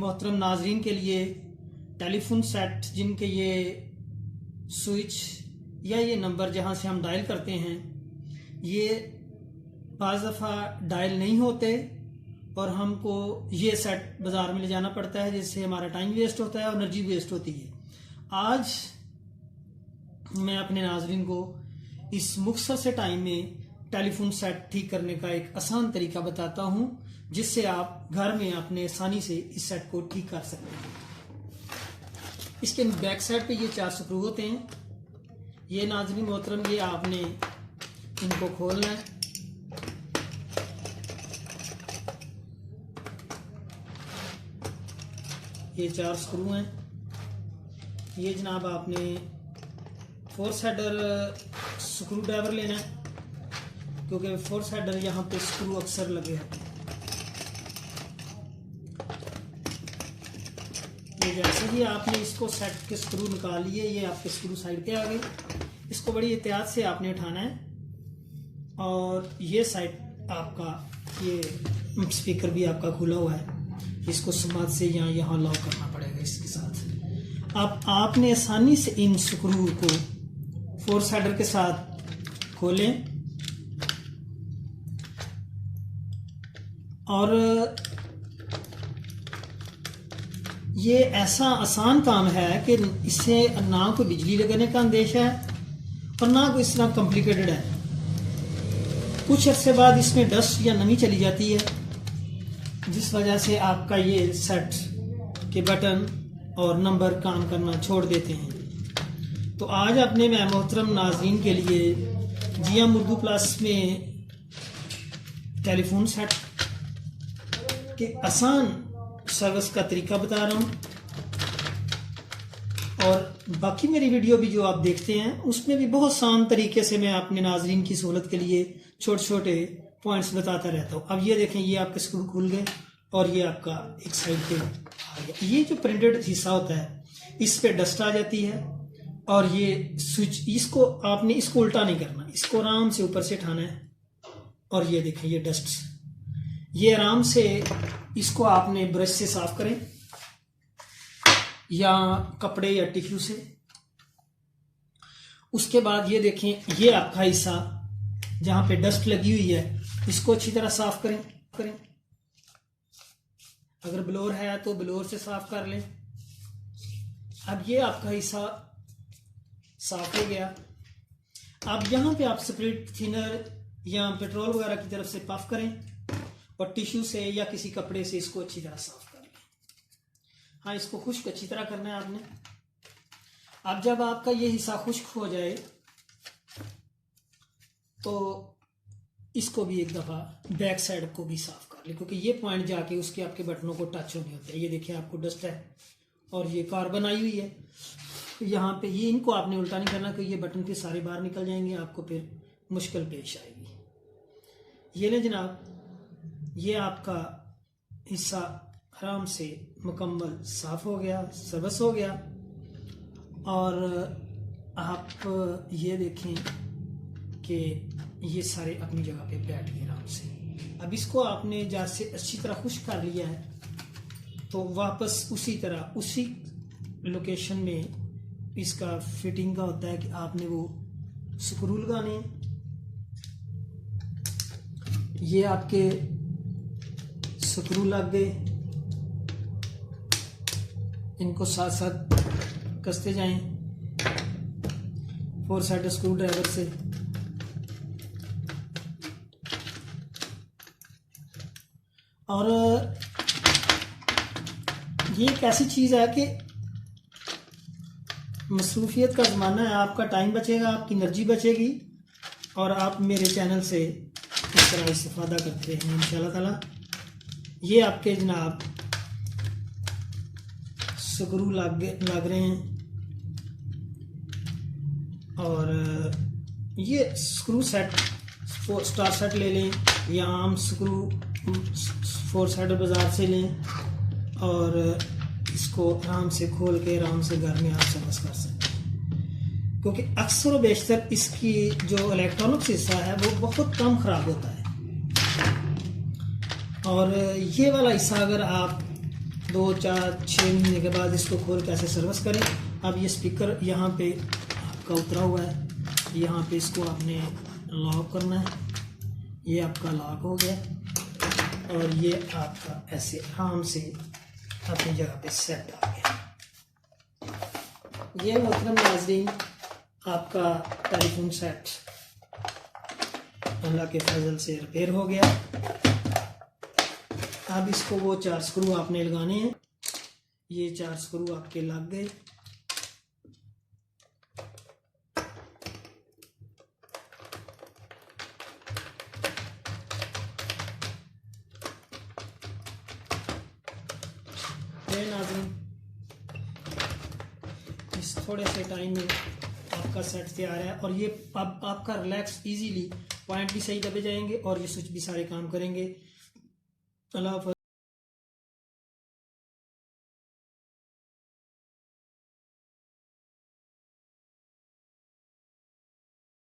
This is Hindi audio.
मोहतरम नाजरीन के लिए टेलीफोन सेट जिनके ये स्विच या ये नंबर जहाँ से हम डायल करते हैं ये बाज़ दफ़ा डायल नहीं होते और हमको ये सेट बाज़ार में ले जाना पड़ता है, जिससे हमारा टाइम वेस्ट होता है और एनर्जी वेस्ट होती है। आज मैं अपने नाजरीन को इस मुख्तसर से टाइम में टेलीफोन सेट ठीक करने का एक आसान तरीका बताता हूँ, जिससे आप घर में अपने आसानी से इस सेट को ठीक कर सकते हैं। इसके बैक साइड पे ये 4 स्क्रू होते हैं। ये नाज़रीन मोहतरम ये आपने इनको खोलना है। ये 4 स्क्रू हैं। ये जनाब आपने 4 साइडर स्क्रू ड्राइवर लेना है, क्योंकि 4 साइडर यहाँ पे स्क्रू अक्सर लगे होते हैं। ये जैसे ही आपने इसको सेट के स्क्रू निकाल लिए, ये आपके स्क्रू साइड पे आ गए। इसको बड़ी एहतियात से आपने उठाना है और ये साइड आपका ये स्पीकर भी आपका खुला हुआ है, इसको समाज से यहाँ लॉक करना पड़ेगा इसके साथ। अब आपने आसानी से इन स्क्रू को 4 साइडर के साथ खोलें और ये ऐसा आसान काम है कि इससे ना कोई बिजली लगने का अंदेशा है और ना कोई इस तरह कॉम्प्लिकेटेड है। कुछ अरसे बाद इसमें डस्ट या नमी चली जाती है, जिस वजह से आपका ये सेट के बटन और नंबर काम करना छोड़ देते हैं। तो आज अपने मैं मोहतरम नाज़रीन के लिए GM उर्दू प्लस में टेलीफोन सेट के आसान सर्विस का तरीका बता रहा हूँ, और बाकी मेरी वीडियो भी जो आप देखते हैं उसमें भी बहुत आसान तरीके से मैं अपने नाज़रीन की सहूलत के लिए छोटे छोटे पॉइंट्स बताता रहता हूँ। अब ये देखें, ये आपके स्क्रू खुल गए और ये आपका एक साइड पे आ गया। ये जो प्रिंटेड हिस्सा होता है इस पे डस्ट आ जाती है और ये स्विच, इसको आपने इसको उल्टा नहीं करना, इसको आराम से ऊपर से उठाना है और ये देखें ये डस्ट, ये आराम से इसको आपने ब्रश से साफ करें या कपड़े या टिश्यू से। उसके बाद ये देखें, ये आपका हिस्सा जहां पे डस्ट लगी हुई है इसको अच्छी तरह साफ करें। अगर ब्लोअर है तो ब्लोअर से साफ कर लें। अब ये आपका हिस्सा साफ हो गया। अब यहां पे आप स्प्रिट थिनर या पेट्रोल वगैरह की तरफ से पफ करें और टिश्यू से या किसी कपड़े से इसको अच्छी तरह साफ कर लें। हाँ, इसको खुश्क अच्छी तरह करना है आपने। अब जब आपका ये हिस्सा खुश्क हो जाए तो इसको भी एक दफ़ा बैक साइड को भी साफ कर ले, क्योंकि ये पॉइंट जाके उसके आपके बटनों को टच होने होते हैं। ये देखिए आपको डस्ट है और ये कार्बन आई हुई है यहाँ पे। ये इनको आपने उल्टा नहीं करना, क्योंकि ये बटन के सारे बाहर निकल जाएंगे, आपको फिर मुश्किल पेश आएगी। ये ले जनाब, ये आपका हिस्सा आराम से मुकम्मल साफ हो गया, सर्विस हो गया। और आप ये देखें कि ये सारे अपनी जगह पे बैठ गए आराम से। अब इसको आपने जैसे अच्छी तरह खुश्क कर लिया है तो वापस उसी तरह उसी लोकेशन में इसका फिटिंग का होता है कि आपने वो स्क्रू लगाने। ये आपके स्क्रू लग गए, इनको साथ साथ कसते जाएं 4 साइड स्क्रू ड्राइवर से। और ये एक ऐसी चीज़ है कि मसरूफियत का ज़माना है, आपका टाइम बचेगा, आपकी एनर्जी बचेगी और आप मेरे चैनल से इस तरह इस्तेफादा करते रहेंगे इंशाल्लाह ताला। ये आपके जनाब स्क्रू लग रहे हैं और ये स्क्रू सेट स्टार सेट ले लें या आम स्क्रू 4 साइडर बाज़ार से लें और इसको आराम से खोल के आराम से घर में आप सर्विस कर सकते हैं, क्योंकि अक्सर व बेशतर इसकी जो इलेक्ट्रॉनिक्स हिस्सा है वो बहुत कम ख़राब होता है। और ये वाला हिस्सा अगर आप 2-4-6 महीने के बाद इसको खोल के ऐसे सर्विस करें। अब ये स्पीकर यहाँ पे आपका उतरा हुआ है, यहाँ पे इसको आपने लॉक करना है। ये आपका लॉक हो गया और ये आपका ऐसे आराम से अपनी जगह पे सेट आ गया। ये मोहतरम नाज़रीन आपका टेलीफोन सेट अल्लाह के फजल से रिपेयर हो गया। अब इसको वो 4 स्क्रू आपने लगाने हैं। ये 4 स्क्रू आपके लग गए। ये नाज़रीन इस थोड़े से टाइम में आपका सेट तैयार है और ये अब आपका रिलैक्स इजीली पॉइंट भी सही दबे जाएंगे और ये स्विच भी सारे काम करेंगे। अल्लाह हाफ़िज़।